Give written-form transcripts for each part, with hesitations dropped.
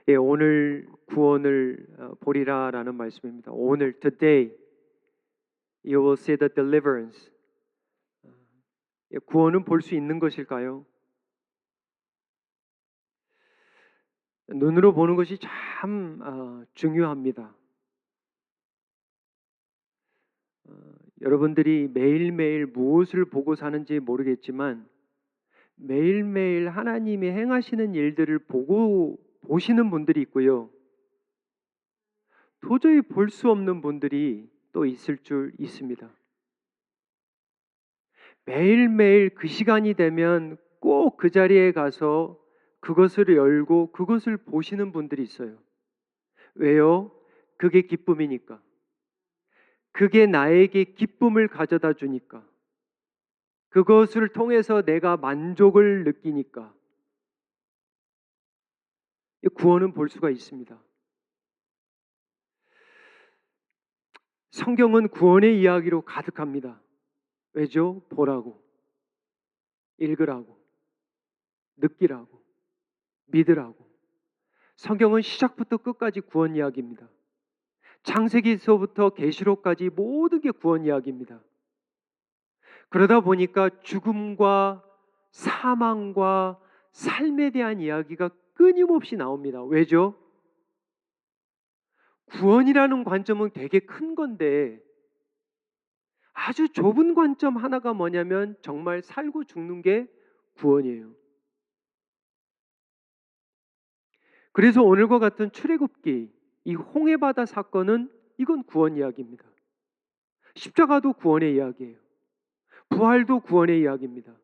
예, 오늘 구원을 보리라라는 말씀입니다. 오늘 today you will see the deliverance. 예, 구원은 볼 수 있는 것일까요? 눈으로 보는 것이 참 중요합니다. 여러분들이 매일매일 무엇을 보고 사는지 모르겠지만 매일매일 하나님이 행하시는 일들을 보시는 분들이 있고요. 도저히 볼 수 없는 분들이 또 있을 줄 있습니다. 매일매일 그 시간이 되면 꼭 그 자리에 가서 그것을 열고 그것을 보시는 분들이 있어요. 왜요? 그게 기쁨이니까. 그게 나에게 기쁨을 가져다 주니까. 그것을 통해서 내가 만족을 느끼니까. 구원은 볼 수가 있습니다. 성경은 구원의 이야기로 가득합니다. 왜죠? 보라고, 읽으라고, 느끼라고, 믿으라고. 성경은 시작부터 끝까지 구원 이야기입니다. 창세기서부터 계시록까지 모든 게 구원 이야기입니다. 그러다 보니까 죽음과 사망과 삶에 대한 이야기가 끊임없이 나옵니다. 왜죠? 구원이라는 관점은 되게 큰 건데 아주 좁은 관점 하나가 뭐냐면 정말 살고 죽는 게 구원이에요. 그래서 오늘과 같은 출애굽기, 이 홍해바다 사건은 이건 구원 이야기입니다. 십자가도 구원의 이야기예요. 부활도 구원의 이야기입니다.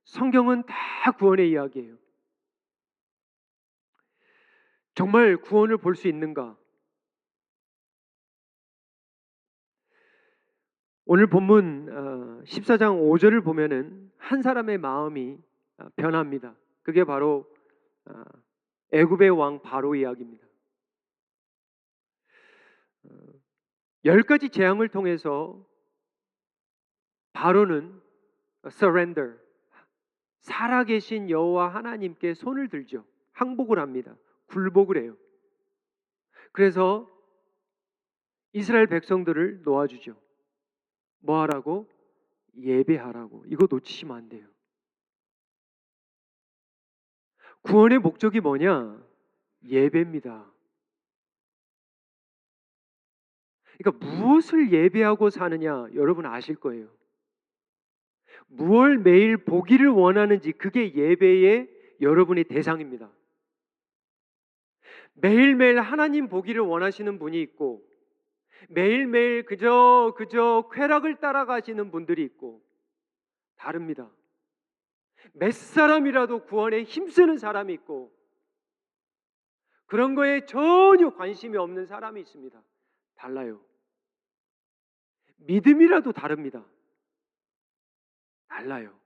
성경은 다 구원의 이야기예요. 정말 구원을 볼 수 있는가? 오늘 본문 14장 5절을 보면은 한 사람의 마음이 변합니다. 그게 바로 애굽의 왕 바로 이야기입니다. 10가지 재앙을 통해서 바로는 surrender, 살아계신 여호와 하나님께 손을 들죠. 항복을 합니다. 굴복을 해요. 그래서 이스라엘 백성들을 놓아주죠. 뭐 하라고? 예배하라고. 이거 놓치시면 안 돼요. 구원의 목적이 뭐냐? 예배입니다. 그러니까 무엇을 예배하고 사느냐 여러분 아실 거예요. 무엇을 매일 보기를 원하는지 그게 예배의 여러분의 대상입니다. 매일매일 하나님 보기를 원하시는 분이 있고 매일매일 그저 쾌락을 따라가시는 분들이 있고 다릅니다. 몇 사람이라도 구원에 힘쓰는 사람이 있고 그런 거에 전혀 관심이 없는 사람이 있습니다. 달라요. 믿음이라도 다릅니다. 달라요.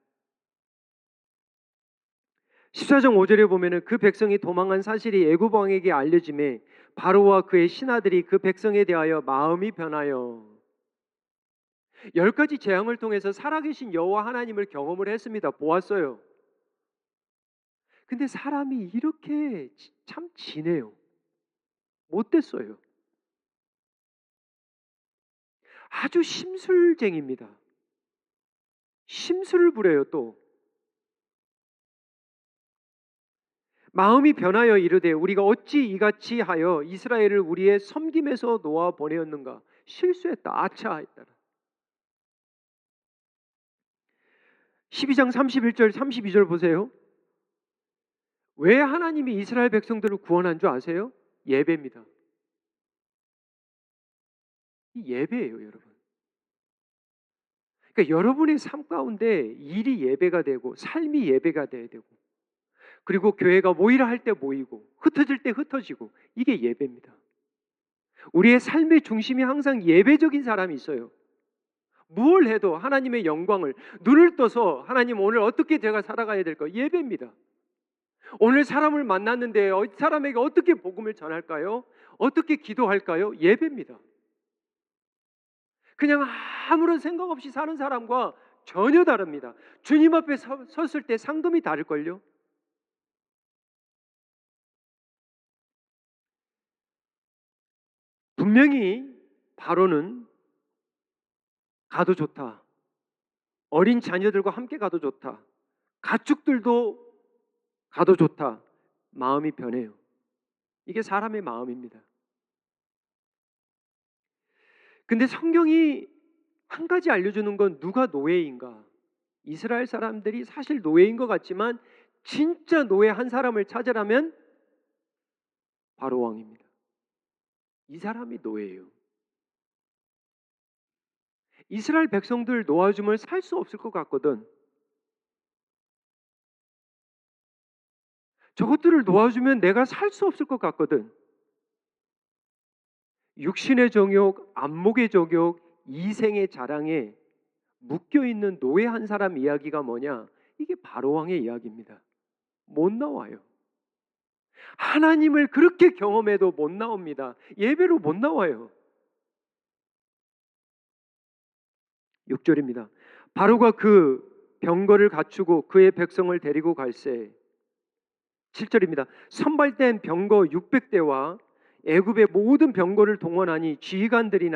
14장 5절에 보면은 그 백성이 도망한 사실이 애굽 왕에게 알려짐에 바로와 그의 신하들이 그 백성에 대하여 마음이 변하여 10가지 재앙을 통해서 살아계신 여호와 하나님을 경험을 했습니다. 보았어요. 근데 사람이 이렇게 참 진해요. 못됐어요. 아주 심술쟁입니다. 심술을 부려요 또. 마음이 변하여 이르되 우리가 어찌 이같이 하여 이스라엘을 우리의 섬김에서 놓아 보내었는가. 실수했다. 아차했다. 12장 31절 32절 보세요. 왜 하나님이 이스라엘 백성들을 구원한 줄 아세요? 예배입니다. 이 예배예요 여러분. 그러니까 여러분의 삶 가운데 일이 예배가 되고 삶이 예배가 돼야 되고 그리고 교회가 모이라 할 때 모이고 흩어질 때 흩어지고 이게 예배입니다. 우리의 삶의 중심이 항상 예배적인 사람이 있어요. 뭘 해도 하나님의 영광을 눈을 떠서 하나님 오늘 어떻게 제가 살아가야 될까? 예배입니다. 오늘 사람을 만났는데 사람에게 어떻게 복음을 전할까요? 어떻게 기도할까요? 예배입니다. 그냥 아무런 생각 없이 사는 사람과 전혀 다릅니다. 주님 앞에 섰을 때 상금이 다를걸요? 분명히 바로는 가도 좋다. 어린 자녀들과 함께 가도 좋다. 가축들도 가도 좋다. 마음이 변해요. 이게 사람의 마음입니다. 근데 성경이 한 가지 알려주는 건 누가 노예인가? 이스라엘 사람들이 사실 노예인 것 같지만 진짜 노예 한 사람을 찾으라면 바로 왕입니다. 이 사람이 노예예요. 이스라엘 백성들 놓아주면 살 수 없을 것 같거든. 저것들을 놓아주면 내가 살 수 없을 것 같거든. 육신의 정욕, 안목의 정욕, 이생의 자랑에 묶여있는 노예 한 사람 이야기가 뭐냐? 이게 바로왕의 이야기입니다. 못 나와요. 하나님을 그렇게 경험해도 못 나옵니다. 예배로 못 나와요. 6절입니다. 바로가 그 병거를 갖추고 그의 백성을 데리고 갈새. 7절입니다. 선발된 병거 600대와 애굽의 모든 병거를 동원하니 지휘관들이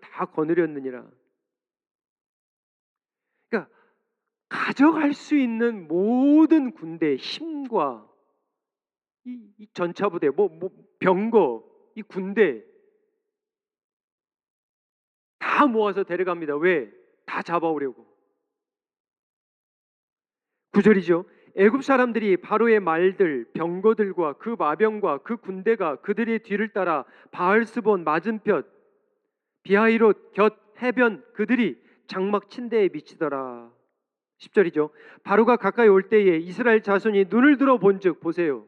다 거느렸느니라. 그러니까 가져갈 수 있는 모든 군대 힘과 이 전차부대, 병거, 이 군대 다 모아서 데려갑니다. 왜? 다 잡아오려고. 9절이죠. 애굽 사람들이 바로의 말들, 병거들과 그 마병과 그 군대가 그들의 뒤를 따라 바알스본 맞은편 비하이롯 곁 해변 그들이 장막 침대에 미치더라. 10절이죠. 바로가 가까이 올 때에 이스라엘 자손이 눈을 들어 본즉, 보세요.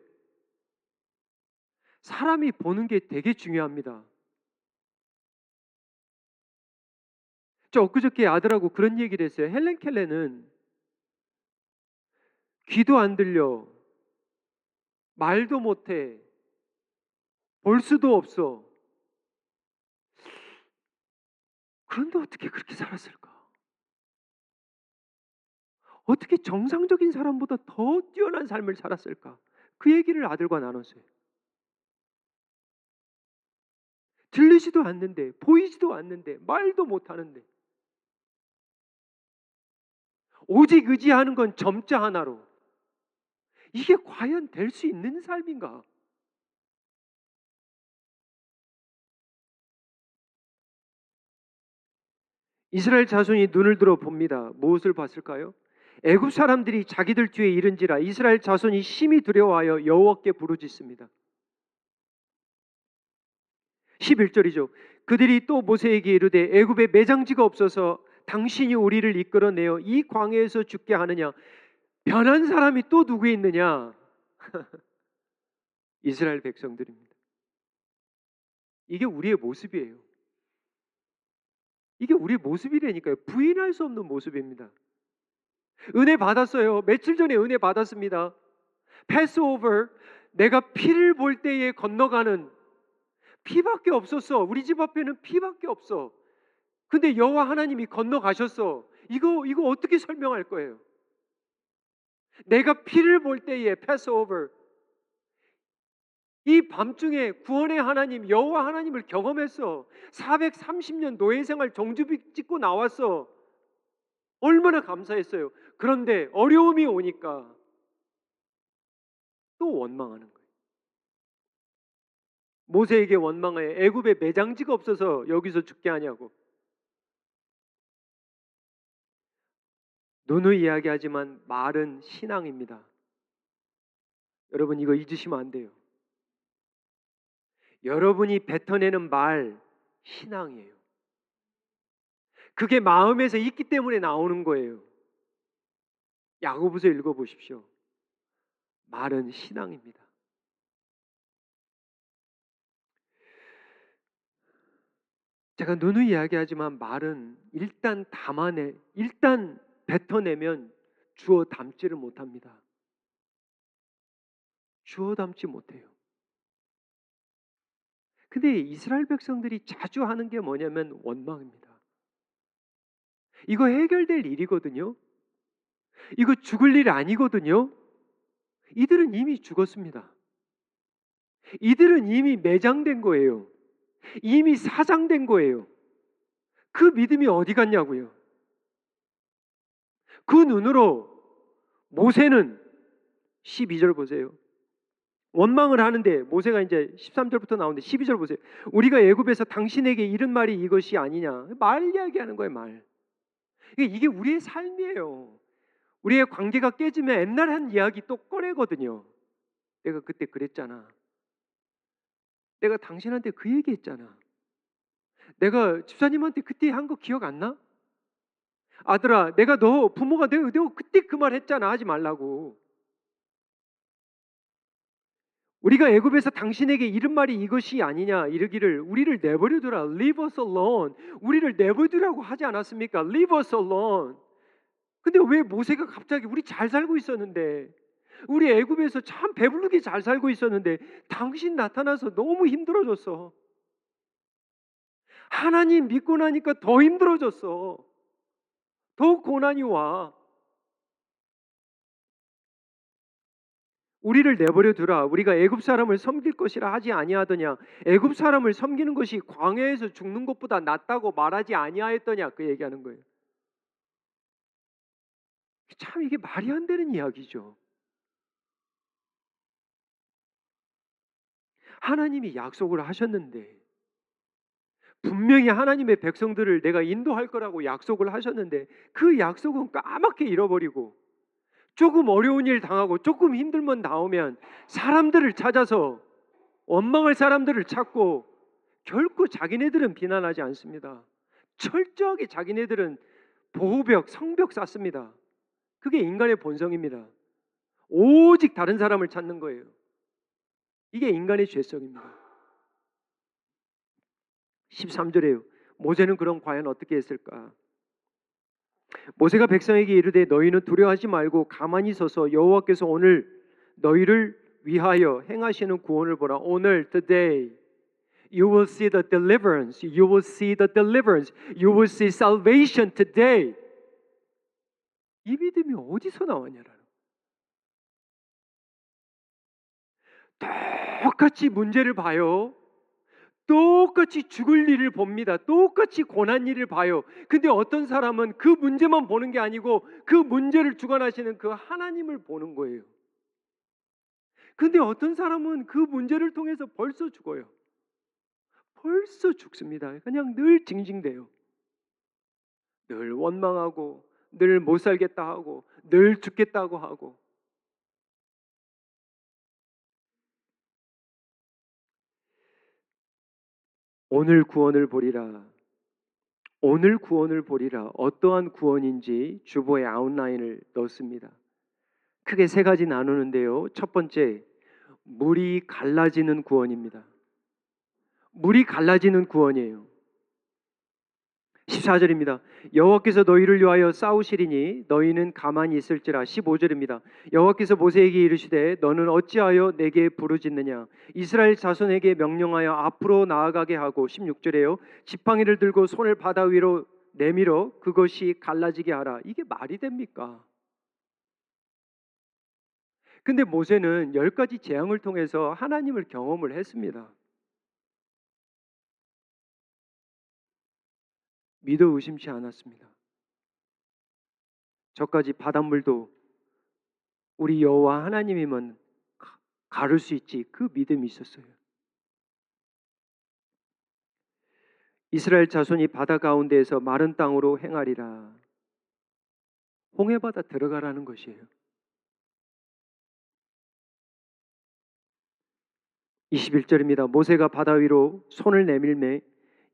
사람이 보는 게 되게 중요합니다. 저 엊그저께 아들하고 그런 얘기를 했어요. 헬렌 켈레는 귀도 안 들려, 말도 못해, 볼 수도 없어. 그런데 어떻게 그렇게 살았을까? 어떻게 정상적인 사람보다 더 뛰어난 삶을 살았을까? 그 얘기를 아들과 나눴어요. 들리지도 않는데, 보이지도 않는데, 말도 못하는데 오직 의지하는 건 점자 하나로. 이게 과연 될 수 있는 삶인가? 이스라엘 자손이 눈을 들어 봅니다. 무엇을 봤을까요? 애굽 사람들이 자기들 뒤에 이른지라 이스라엘 자손이 심히 두려워하여 여호와께 부르짖습니다. 11절이죠. 그들이 또 모세에게 이르되 애굽에 매장지가 없어서 당신이 우리를 이끌어내어 이 광야에서 죽게 하느냐? 변한 사람이 또 누구 있느냐? 이스라엘 백성들입니다. 이게 우리의 모습이에요. 이게 우리의 모습이라니까요. 부인할 수 없는 모습입니다. 은혜 받았어요. 며칠 전에 은혜 받았습니다. 패스오버, 내가 피를 볼 때에 건너가는, 피밖에 없었어. 우리 집 앞에는 피밖에 없어. 근데 여호와 하나님이 건너가셨어. 이거 어떻게 설명할 거예요? 내가 피를 볼 때에 패스오버, 이 밤중에 구원의 하나님 여호와 하나님을 경험했어. 430년 노예 생활 정주비 찍고 나왔어. 얼마나 감사했어요. 그런데 어려움이 오니까 또 원망하는 거예요. 모세에게 원망해. 애굽에 매장지가 없어서 여기서 죽게 하냐고. 누누이 이야기하지만 말은 신앙입니다. 여러분 이거 잊으시면 안 돼요. 여러분이 뱉어내는 말 신앙이에요. 그게 마음에서 있기 때문에 나오는 거예요. 야고보서 읽어보십시오. 말은 신앙입니다. 제가 누누이 이야기하지만 말은 일단 뱉어내면 주워 담지를 못합니다. 주워 담지 못해요. 근데 이스라엘 백성들이 자주 하는 게 뭐냐면 원망입니다. 이거 해결될 일이거든요. 이거 죽을 일 아니거든요. 이들은 이미 죽었습니다. 이들은 이미 매장된 거예요. 이미 사장된 거예요. 그 믿음이 어디 갔냐고요. 그 눈으로 모세는 12절 보세요. 원망을 하는데 모세가 이제 13절부터 나오는데 12절 보세요. 우리가 애굽에서 당신에게 이른 말이 이것이 아니냐. 말 이야기하는 거예요, 말. 이게 우리의 삶이에요. 우리의 관계가 깨지면 옛날 한 이야기 또 꺼내거든요. 내가 그때 그랬잖아. 내가 당신한테 그 얘기했잖아. 내가 집사님한테 그때 한 거 기억 안 나? 아들아, 내가 너 부모가 내가 그때 그 말 했잖아. 하지 말라고. 우리가 애굽에서 당신에게 이른 말이 이것이 아니냐 이르기를 우리를 내버려두라. Leave us alone. 우리를 내버려두라고 하지 않았습니까? Leave us alone. 근데 왜 모세가 갑자기 우리 잘 살고 있었는데 우리 애굽에서 참 배부르게 잘 살고 있었는데 당신 나타나서 너무 힘들어졌어. 하나님 믿고 나니까 더 힘들어졌어. 더 고난이 와. 우리를 내버려 두라. 우리가 애굽 사람을 섬길 것이라 하지 아니하더냐. 애굽 사람을 섬기는 것이 광야에서 죽는 것보다 낫다고 말하지 아니하였더냐. 그 얘기하는 거예요. 참 이게 말이 안 되는 이야기죠. 하나님이 약속을 하셨는데 분명히 하나님의 백성들을 내가 인도할 거라고 약속을 하셨는데 그 약속은 까맣게 잃어버리고 조금 어려운 일 당하고 조금 힘들면 나오면 사람들을 찾아서 원망할 사람들을 찾고 결코 자기네들은 비난하지 않습니다. 철저하게 자기네들은 보호벽, 성벽 쌓습니다. 그게 인간의 본성입니다. 오직 다른 사람을 찾는 거예요. 이게 인간의 죄성입니다. 13절에요. 모세는 그럼 과연 어떻게 했을까? 모세가 백성에게 이르되 너희는 두려워하지 말고 가만히 서서 여호와께서 오늘 너희를 위하여 행하시는 구원을 보라. 오늘 today you will see the deliverance. You will see the deliverance. You will see salvation today. 이 믿음이 어디서 나왔냐라는. 똑같이 문제를 봐요. 똑같이 죽을 일을 봅니다. 똑같이 고난 일을 봐요. 근데 어떤 사람은 그 문제만 보는 게 아니고 그 문제를 주관하시는 그 하나님을 보는 거예요. 근데 어떤 사람은 그 문제를 통해서 벌써 죽어요. 벌써 죽습니다. 그냥 늘 징징대요. 늘 원망하고 늘 못 살겠다 하고 늘 죽겠다고 하고. 오늘 구원을 보리라. 오늘 구원을 보리라. 어떠한 구원인지 주보에 아웃라인을 넣습니다. 크게 세 가지 나누는데요. 첫 번째, 물이 갈라지는 구원입니다. 물이 갈라지는 구원이에요. 14절입니다. 여호와께서 너희를 위하여 싸우시리니 너희는 가만히 있을지라. 15절입니다. 여호와께서 모세에게 이르시되 너는 어찌하여 내게 부르짖느냐. 이스라엘 자손에게 명령하여 앞으로 나아가게 하고. 16절에요. 지팡이를 들고 손을 바다 위로 내밀어 그것이 갈라지게 하라. 이게 말이 됩니까? 근데 모세는 10가지 재앙을 통해서 하나님을 경험을 했습니다. 믿어 의심치 않았습니다. 저까지 바닷물도 우리 여호와 하나님이면 가를 수 있지, 그 믿음이 있었어요. 이스라엘 자손이 바다 가운데에서 마른 땅으로 행하리라. 홍해바다 들어가라는 것이에요. 21절입니다. 모세가 바다 위로 손을 내밀매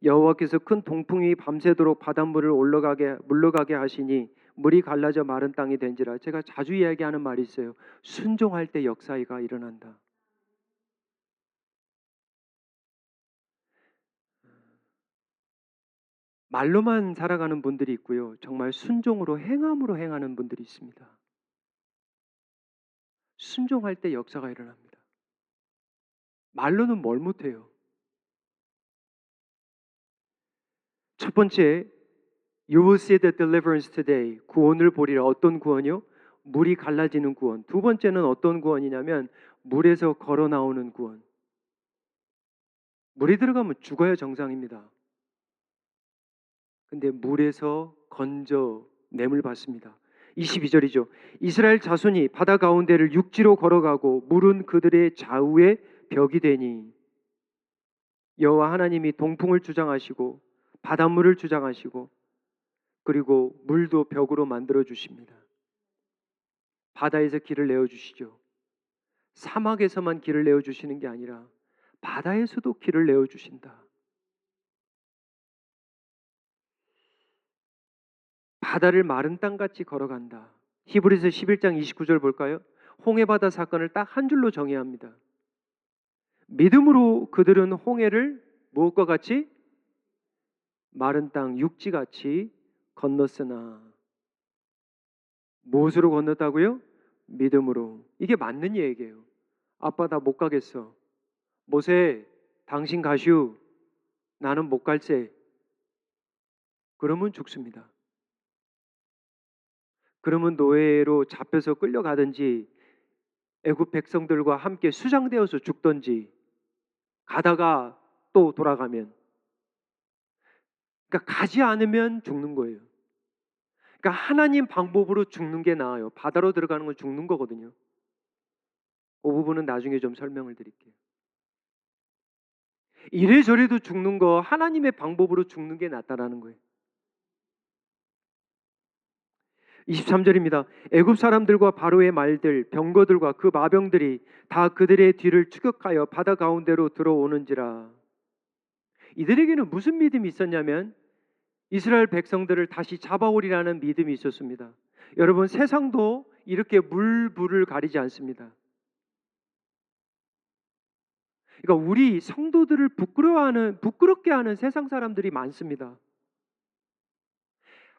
여호와께서 큰 동풍이 밤새도록 바닷물을 물러가게 하시니 물이 갈라져 마른 땅이 된지라. 제가 자주 이야기하는 말이 있어요. 순종할 때 역사가 일어난다. 말로만 살아가는 분들이 있고요. 정말 순종으로 행함으로 행하는 분들이 있습니다. 순종할 때 역사가 일어납니다. 말로는 뭘 못해요. 첫 번째, You will see the deliverance today. 구원을 보리라. 어떤 구원이요? 물이 갈라지는 구원. 두 번째는 어떤 구원이냐면 물에서 걸어 나오는 구원. 물에 들어가면 죽어야 정상입니다. 근데 물에서 건져 냄을 받습니다. 22절이죠. 이스라엘 자손이 바다 가운데를 육지로 걸어가고 물은 그들의 좌우에 벽이 되니 여호와 하나님이 동풍을 주장하시고 바닷물을 주장하시고 그리고 물도 벽으로 만들어 주십니다. 바다에서 길을 내어 주시죠. 사막에서만 길을 내어 주시는 게 아니라 바다에서도 길을 내어 주신다. 바다를 마른 땅같이 걸어간다. 히브리서 11장 29절 볼까요? 홍해바다 사건을 딱 한 줄로 정의해야 합니다. 믿음으로 그들은 홍해를 무엇과 같이? 마른 땅 육지같이 건넜으나 무엇으로 건넜다고요? 믿음으로. 이게 맞는 얘기예요. 아빠 나 못 가겠어. 모세 당신 가슈 나는 못 갈세. 그러면 죽습니다. 그러면 노예로 잡혀서 끌려가든지 애굽 백성들과 함께 수장되어서 죽든지 가다가 또 돌아가면, 그러니까 가지 않으면 죽는 거예요. 그러니까 하나님 방법으로 죽는 게 나아요. 바다로 들어가는 건 죽는 거거든요. 그 부분은 나중에 좀 설명을 드릴게요. 이래저래도 죽는 거 하나님의 방법으로 죽는 게 낫다라는 거예요. 23절입니다. 애굽 사람들과 바로의 말들, 병거들과 그 마병들이 다 그들의 뒤를 추격하여 바다 가운데로 들어오는지라. 이들에게는 무슨 믿음이 있었냐면 이스라엘 백성들을 다시 잡아오리라는 믿음이 있었습니다. 여러분, 세상도 이렇게 물불을 가리지 않습니다. 그러니까 우리 성도들을 부끄럽게 하는 세상 사람들이 많습니다.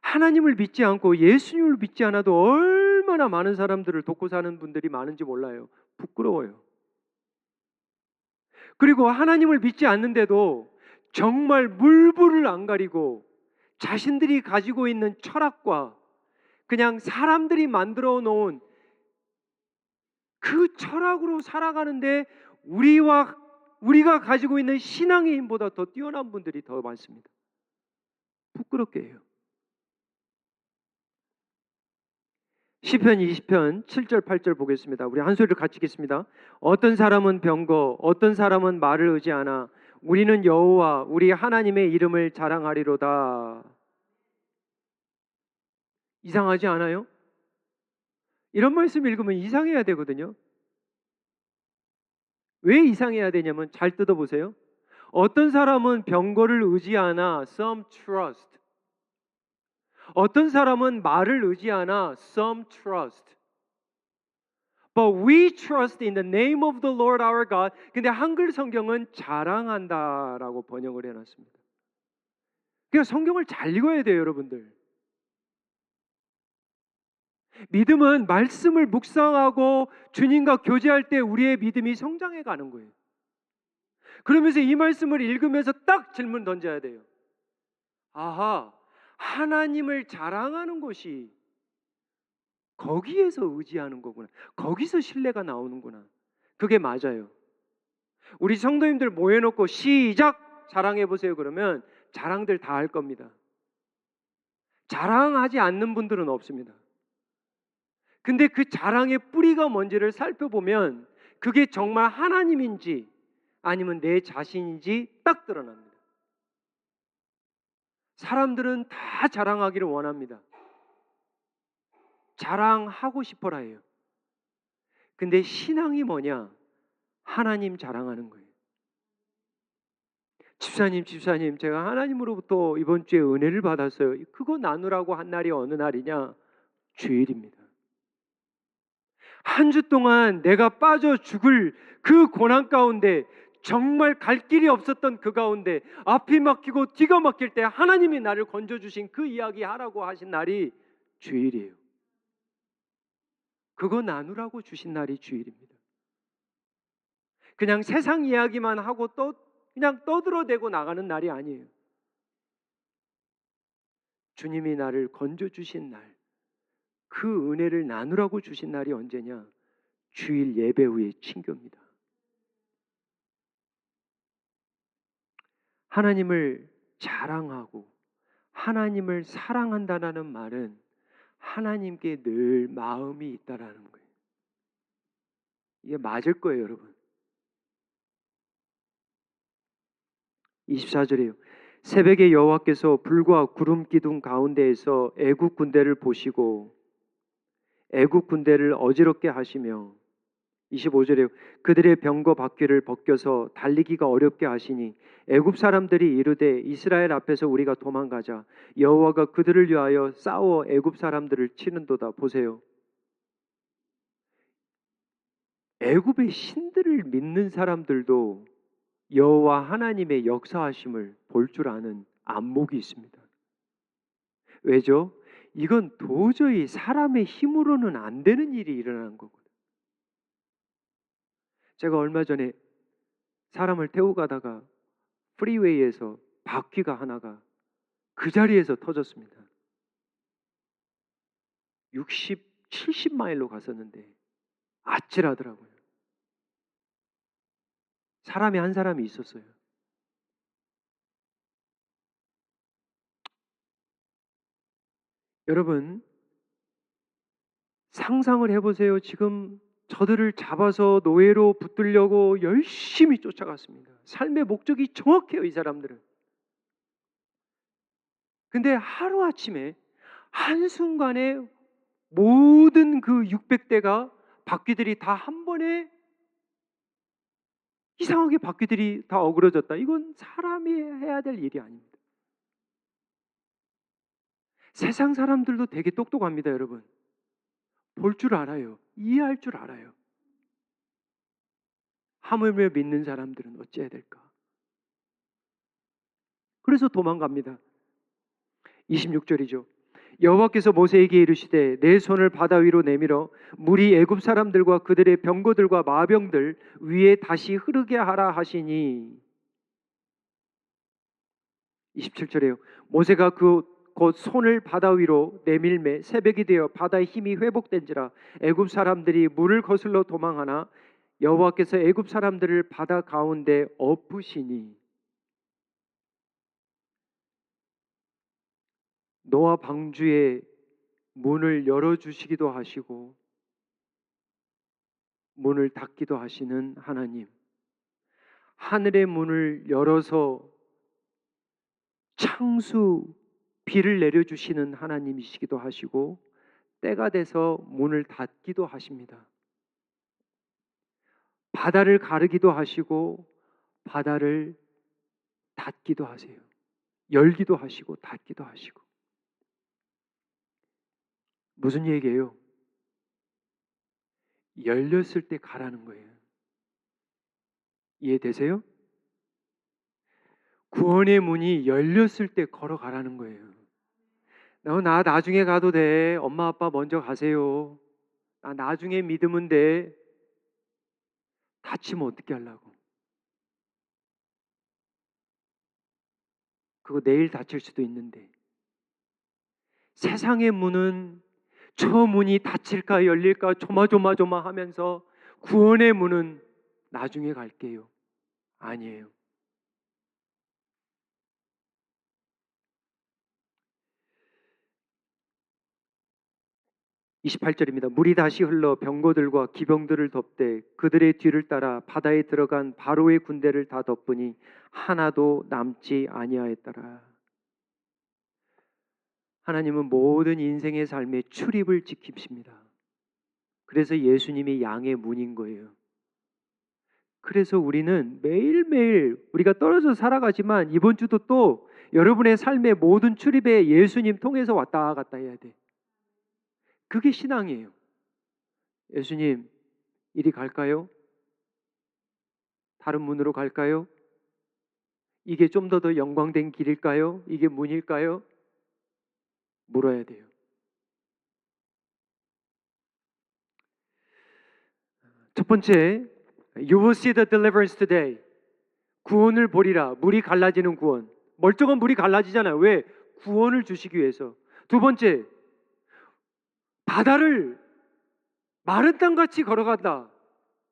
하나님을 믿지 않고 예수님을 믿지 않아도 얼마나 많은 사람들을 돕고 사는 분들이 많은지 몰라요. 부끄러워요. 그리고 하나님을 믿지 않는데도 정말 물불을 안 가리고 자신들이 가지고 있는 철학과 그냥 사람들이 만들어 놓은 그 철학으로 살아가는데 우리가 가지고 있는 신앙의 힘보다 더 뛰어난 분들이 더 많습니다. 부끄럽게 해요. 시편 20편 7절 8절 보겠습니다. 우리 한 소리를 같이 읽겠습니다. 어떤 사람은 병거, 어떤 사람은 말을 의지하나 우리는 여호와 우리 하나님의 이름을 자랑하리로다. 이상하지 않아요? 이런 말씀 읽으면 이상해야 되거든요. 왜 이상해야 되냐면 잘 뜯어보세요. 어떤 사람은 병거를 의지하나 some trust. 어떤 사람은 말을 의지하나 some trust. But we trust in the name of the Lord our God. 근데 한글 성경은 자랑한다라고 번역을 해놨습니다. 그러니까 성경을 잘 읽어야 돼요, 여러분들. 믿음은 말씀을 묵상하고 주님과 교제할 때 우리의 믿음이 성장해 가는 거예요. 그러면서 이 말씀을 읽으면서 딱 질문 던져야 돼요. 아하, 하나님을 자랑하는 것이 거기에서 의지하는 거구나. 거기서 신뢰가 나오는구나. 그게 맞아요. 우리 성도님들 모여놓고 시작 자랑해보세요 그러면 자랑들 다 할 겁니다. 자랑하지 않는 분들은 없습니다. 근데 그 자랑의 뿌리가 뭔지를 살펴보면 그게 정말 하나님인지 아니면 내 자신인지 딱 드러납니다. 사람들은 다 자랑하기를 원합니다. 자랑하고 싶어라 해요. 근데 신앙이 뭐냐? 하나님 자랑하는 거예요. 집사님, 제가 하나님으로부터 이번 주에 은혜를 받았어요. 그거 나누라고 한 날이 어느 날이냐? 주일입니다. 한 주 동안 내가 빠져 죽을 그 고난 가운데 정말 갈 길이 없었던 그 가운데 앞이 막히고 뒤가 막힐 때 하나님이 나를 건져주신 그 이야기 하라고 하신 날이 주일이에요. 그거 나누라고 주신 날이 주일입니다. 그냥 세상 이야기만 하고 그냥 떠들어대고 나가는 날이 아니에요. 주님이 나를 건져주신 날, 그 은혜를 나누라고 주신 날이 언제냐? 주일 예배 후에 친교입니다. 하나님을 자랑하고 하나님을 사랑한다라는 말은 하나님께 늘 마음이 있다라는 거예요. 이게 맞을 거예요, 여러분. 24절이에요. 새벽에 여호와께서 불과 구름 기둥 가운데에서 애국 군대를 보시고 애국 군대를 어지럽게 하시며 25절에 그들의 병거 바퀴를 벗겨서 달리기가 어렵게 하시니 애굽 사람들이 이르되 이스라엘 앞에서 우리가 도망가자 여호와가 그들을 위하여 싸워 애굽 사람들을 치는도다. 보세요. 애굽의 신들을 믿는 사람들도 여호와 하나님의 역사하심을 볼 줄 아는 안목이 있습니다. 왜죠? 이건 도저히 사람의 힘으로는 안 되는 일이 일어나는 거거든요. 제가 얼마 전에 사람을 태우고 가다가 프리웨이에서 바퀴가 하나가 그 자리에서 터졌습니다. 60, 70마일로 갔었는데 아찔하더라고요. 사람이 한 사람이 있었어요. 여러분 상상을 해보세요. 지금 저들을 잡아서 노예로 붙들려고 열심히 쫓아갔습니다. 삶의 목적이 정확해요, 이 사람들은. 근데 하루아침에 한순간에 모든 그 600대가 바퀴들이 다 한 번에 이상하게 바퀴들이 다 어그러졌다. 이건 사람이 해야 될 일이 아닙니다. 세상 사람들도 되게 똑똑합니다, 여러분. 볼 줄 알아요. 이해할 줄 알아요. 하물며 믿는 사람들은 어찌해야 될까? 그래서 도망갑니다. 26절이죠. 여호와께서 모세에게 이르시되 내 손을 바다 위로 내밀어 물이 애굽 사람들과 그들의 병거들과 마병들 위에 다시 흐르게 하라 하시니 27절에요. 모세가 곧 손을 바다 위로 내밀매 새벽이 되어 바다의 힘이 회복된지라 애굽 사람들이 물을 거슬러 도망하나 여호와께서 애굽 사람들을 바다 가운데 엎으시니 노아 방주의 문을 열어주시기도 하시고 문을 닫기도 하시는 하나님, 하늘의 문을 열어서 창수 비를 내려주시는 하나님이시기도 하시고 때가 돼서 문을 닫기도 하십니다. 바다를 가르기도 하시고 바다를 닫기도 하세요. 열기도 하시고 닫기도 하시고. 무슨 얘기예요? 열렸을 때 가라는 거예요. 이해되세요? 구원의 문이 열렸을 때 걸어가라는 거예요. 나 나중에 가도 돼. 엄마 아빠 먼저 가세요. 나 나중에 믿으면 돼. 다치면 어떻게 하려고? 그거 내일 다칠 수도 있는데. 세상의 문은 저 문이 닫힐까 열릴까 조마조마조마하면서 구원의 문은 나중에 갈게요. 아니에요. 28절입니다. 물이 다시 흘러 병거들과 기병들을 덮되 그들의 뒤를 따라 바다에 들어간 바로의 군대를 다 덮으니 하나도 남지 아니하였더라. 하나님은 모든 인생의 삶의 출입을 지키십니다. 그래서 예수님이 양의 문인 거예요. 그래서 우리는 매일매일 우리가 떨어져 살아가지만 이번 주도 또 여러분의 삶의 모든 출입에 예수님 통해서 왔다 갔다 해야 돼. 그게 신앙이에요. 예수님, 이리 갈까요? 다른 문으로 갈까요? 이게 좀 더 영광된 길일까요? 이게 문일까요? 물어야 돼요. 첫 번째, You will see the deliverance today. 구원을 보리라. 물이 갈라지는 구원. 멀쩡한 물이 갈라지잖아요. 왜? 구원을 주시기 위해서. 두 번째, 바다를 마른 땅같이 걸어간다.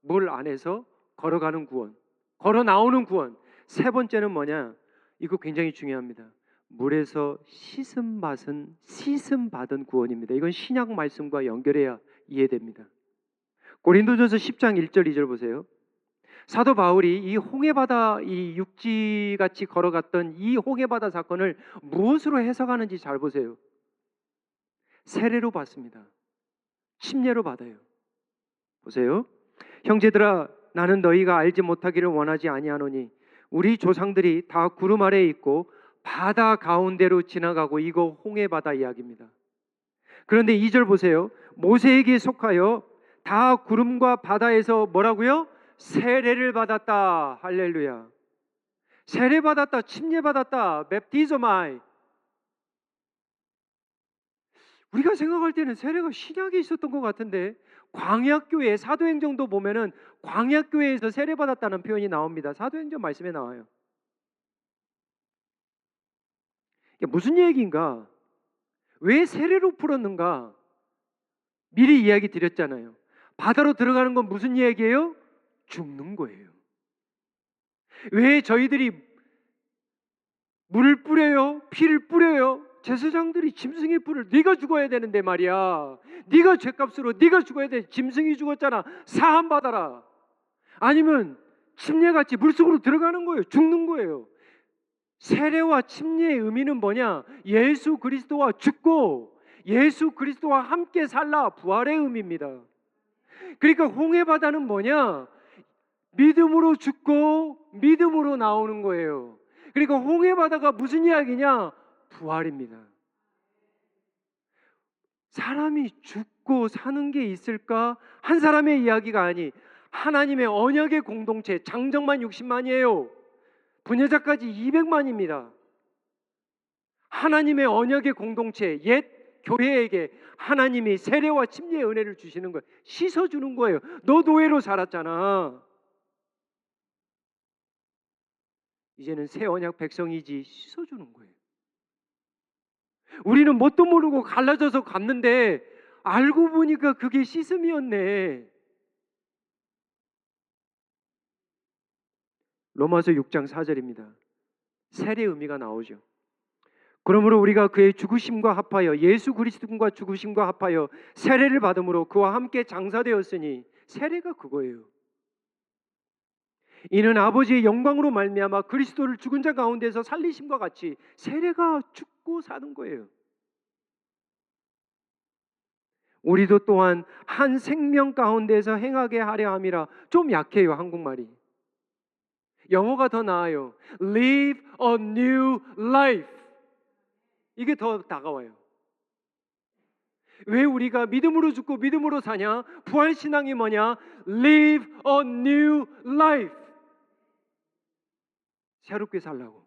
물 안에서 걸어가는 구원. 걸어 나오는 구원. 세 번째는 뭐냐? 이거 굉장히 중요합니다. 물에서 씻음 받은 구원입니다. 이건 신약 말씀과 연결해야 이해됩니다. 고린도전서 10장 1절 2절 보세요. 사도 바울이 이 홍해바다, 이 육지같이 걸어갔던 이 홍해바다 사건을 무엇으로 해석하는지 잘 보세요. 세례로 받습니다. 침례로 받아요. 보세요. 형제들아, 나는 너희가 알지 못하기를 원하지 아니하노니 우리 조상들이 다 구름 아래에 있고 바다 가운데로 지나가고, 이거 홍해바다 이야기입니다. 그런데 2절 보세요. 모세에게 속하여 다 구름과 바다에서 뭐라고요? 세례를 받았다. 할렐루야. 세례 받았다. 침례 받았다. 맵티조마이. 우리가 생각할 때는 세례가 신약에 있었던 것 같은데, 광야교회 사도행전도 보면은 광야교회에서 세례 받았다는 표현이 나옵니다. 사도행전 말씀에 나와요. 이게 무슨 얘기인가? 왜 세례로 풀었는가? 미리 이야기 드렸잖아요. 바다로 들어가는 건 무슨 이야기예요? 죽는 거예요. 왜 저희들이 물을 뿌려요? 피를 뿌려요? 제사장들이 짐승의 뿔을, 네가 죽어야 되는데 말이야. 네가 죄값으로 네가 죽어야 돼. 짐승이 죽었잖아. 사함 받아라. 아니면 침례같이 물속으로 들어가는 거예요. 죽는 거예요. 세례와 침례의 의미는 뭐냐? 예수 그리스도와 죽고 예수 그리스도와 함께 살라, 부활의 의미입니다. 그러니까 홍해바다는 뭐냐? 믿음으로 죽고 믿음으로 나오는 거예요. 그러니까 홍해바다가 무슨 이야기냐? 부활입니다. 사람이 죽고 사는 게 있을까? 한 사람의 이야기가 아니, 하나님의 언약의 공동체. 장정만 60만이에요. 분여자까지 200만입니다. 하나님의 언약의 공동체, 옛 교회에게 하나님이 세례와 침례의 은혜를 주시는 거예요. 씻어주는 거예요. 너 노예로 살았잖아. 이제는 새 언약 백성이지. 씻어주는 거예요. 우리는 뭣도 모르고 갈라져서 갔는데 알고 보니까 그게 씻음이었네. 로마서 6장 4절입니다. 세례 의미가 나오죠. 그러므로 우리가 그의 죽으심과 합하여, 예수 그리스도와 죽으심과 합하여 세례를 받음으로 그와 함께 장사되었으니, 세례가 그거예요. 이는 아버지의 영광으로 말미암아 그리스도를 죽은 자 가운데서 살리심과 같이 세례가 죽고 사는 거예요. 우리도 또한 한 생명 가운데서 행하게 하려 함이라. 좀 약해요, 한국말이. 영어가 더 나아요. Live a new life. 이게 더 다가와요. 왜 우리가 믿음으로 죽고 믿음으로 사냐? 부활신앙이 뭐냐? Live a new life. 새롭게 살라고.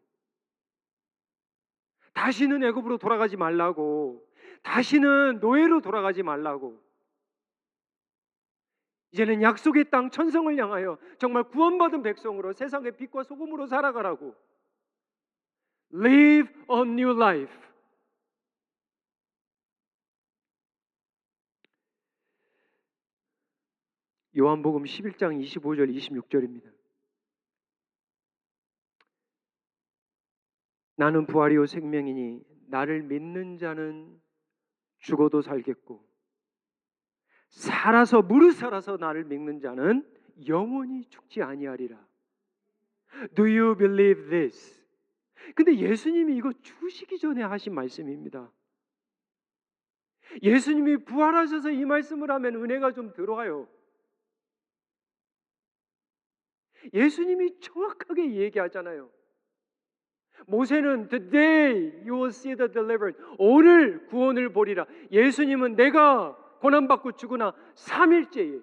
다시는 애굽으로 돌아가지 말라고. 다시는 노예로 돌아가지 말라고. 이제는 약속의 땅 천성을 향하여 정말 구원받은 백성으로 세상의 빛과 소금으로 살아가라고. Live a new life. 요한복음 11장 25절 26절입니다. 나는 부활이요 생명이니 나를 믿는 자는 죽어도 살겠고 살아서 무릇 살아서 나를 믿는 자는 영원히 죽지 아니하리라. Do you believe this? 근데 예수님이 이거 죽으시기 전에 하신 말씀입니다. 예수님이 부활하셔서 이 말씀을 하면 은혜가 좀 들어와요. 예수님이 정확하게 얘기하잖아요. 모세는 the day you will see the deliverance, 오늘 구원을 보리라. 예수님은 내가 고난받고 죽으나 3일째에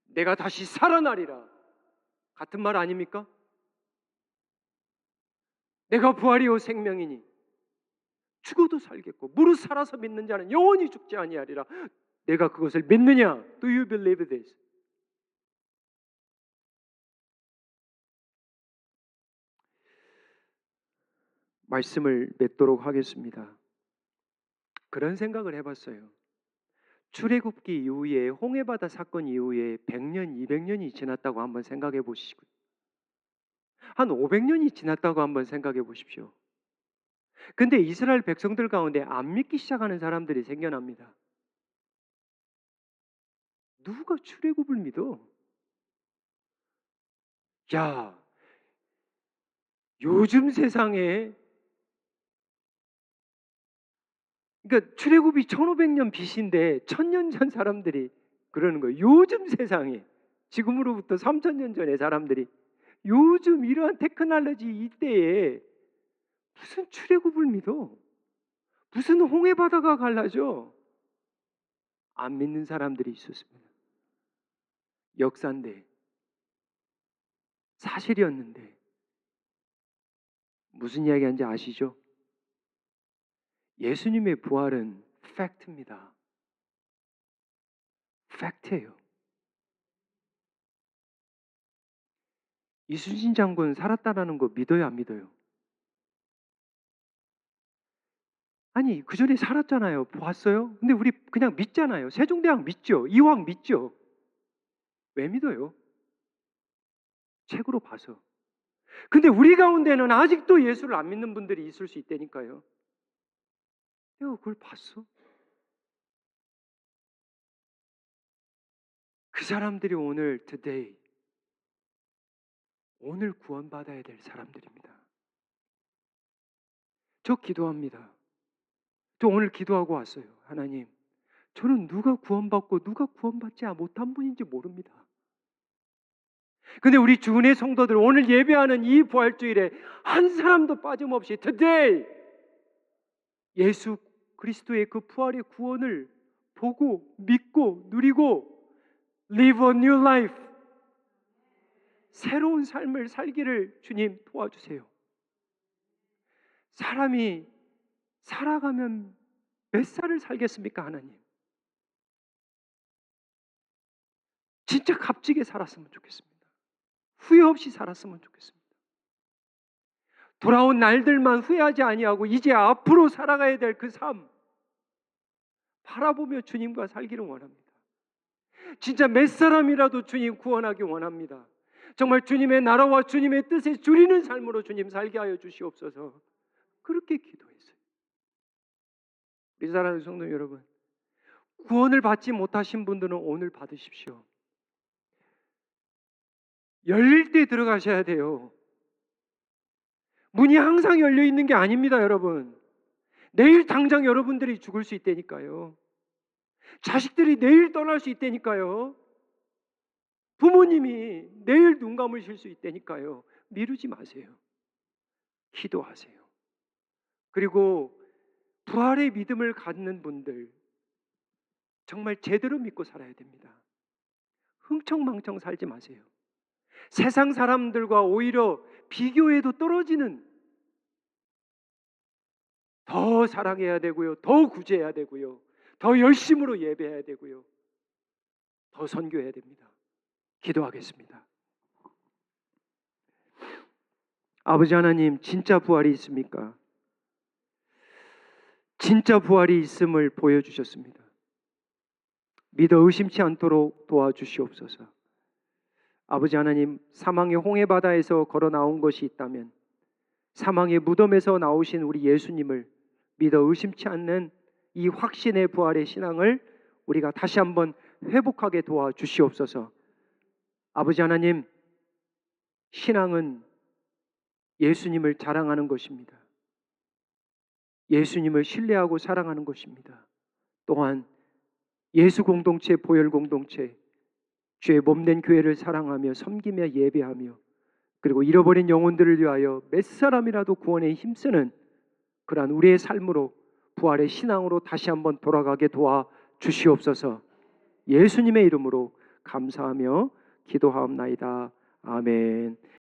내가 다시 살아나리라. 같은 말 아닙니까? 내가 부활이요 생명이니 죽어도 살겠고 무릇 살아서 믿는 자는 영원히 죽지 아니하리라. 내가 그것을 믿느냐? Do you believe this? 말씀을 맺도록 하겠습니다. 그런 생각을 해봤어요. 출애굽기 이후에 홍해바다 사건 이후에 100년, 200년이 지났다고 한번 생각해 보시고, 한 500년이 지났다고 한번 생각해 보십시오. 근데 이스라엘 백성들 가운데 안 믿기 시작하는 사람들이 생겨납니다. 누가 출애굽을 믿어? 야, 요즘 세상에, 그러니까 출애굽이 1500년 BC인데 1000년 전 사람들이 그러는 거예요. 요즘 세상에, 지금으로부터 3000년 전의 사람들이 요즘 이러한 테크놀로지 이때에 무슨 출애굽을 믿어? 무슨 홍해 바다가 갈라져? 안 믿는 사람들이 있었습니다. 역사인데, 사실이었는데, 무슨 이야기하는지 아시죠? 예수님의 부활은 팩트입니다. 팩트예요. 이순신 장군 살았다라는 거 믿어요, 안 믿어요? 아니, 그 전에 살았잖아요. 보았어요? 근데 우리 그냥 믿잖아요. 세종대왕 믿죠? 이황 믿죠? 왜 믿어요? 책으로 봐서. 근데 우리 가운데는 아직도 예수를 안 믿는 분들이 있을 수 있다니까요. 내가 그걸 봤어. 그 사람들이 오늘 today, 오늘 구원받아야 될 사람들입니다. 저 기도합니다. 저 오늘 기도하고 왔어요. 하나님, 저는 누가 구원받고 누가 구원받지 못한 분인지 모릅니다. 근데 우리 주은혜 성도들 오늘 예배하는 이 부활주일에 한 사람도 빠짐없이 today 예수 그리스도의 그 부활의 구원을 보고 믿고 누리고 live a new life, 새로운 삶을 살기를 주님 도와주세요. 사람이 살아가면 몇 살을 살겠습니까, 하나님? 진짜 값지게 살았으면 좋겠습니다. 후회 없이 살았으면 좋겠습니다. 돌아온 날들만 후회하지 아니하고 이제 앞으로 살아가야 될 그 삶 바라보며 주님과 살기를 원합니다. 진짜 몇 사람이라도 주님 구원하기 원합니다. 정말 주님의 나라와 주님의 뜻에 줄이는 삶으로 주님 살게 하여 주시옵소서. 그렇게 기도했어요. 우리 사랑하는 성도 여러분, 구원을 받지 못하신 분들은 오늘 받으십시오. 열릴 때 들어가셔야 돼요. 문이 항상 열려 있는 게 아닙니다, 여러분. 내일 당장 여러분들이 죽을 수 있다니까요. 자식들이 내일 떠날 수 있다니까요. 부모님이 내일 눈 감으실 수 있다니까요. 미루지 마세요. 기도하세요. 그리고 부활의 믿음을 갖는 분들 정말 제대로 믿고 살아야 됩니다. 흥청망청 살지 마세요. 세상 사람들과 오히려 비교해도 떨어지는, 더 사랑해야 되고요, 더 구제해야 되고요, 더 열심으로 예배해야 되고요, 더 선교해야 됩니다. 기도하겠습니다. 아버지 하나님, 진짜 부활이 있습니까? 진짜 부활이 있음을 보여주셨습니다. 믿어 의심치 않도록 도와주시옵소서. 아버지 하나님, 사망의 홍해바다에서 걸어 나온 것이 있다면 사망의 무덤에서 나오신 우리 예수님을 믿어 의심치 않는 이 확신의 부활의 신앙을 우리가 다시 한번 회복하게 도와주시옵소서. 아버지 하나님, 신앙은 예수님을 자랑하는 것입니다. 예수님을 신뢰하고 사랑하는 것입니다. 또한 예수 공동체, 보혈 공동체, 주의 몸된 교회를 사랑하며 섬기며 예배하며 그리고 잃어버린 영혼들을 위하여 몇 사람이라도 구원에 힘쓰는 그러한 우리의 삶으로 부활의 신앙으로 다시 한번 돌아가게 도와주시옵소서. 예수님의 이름으로 감사하며 기도하옵나이다. 아멘.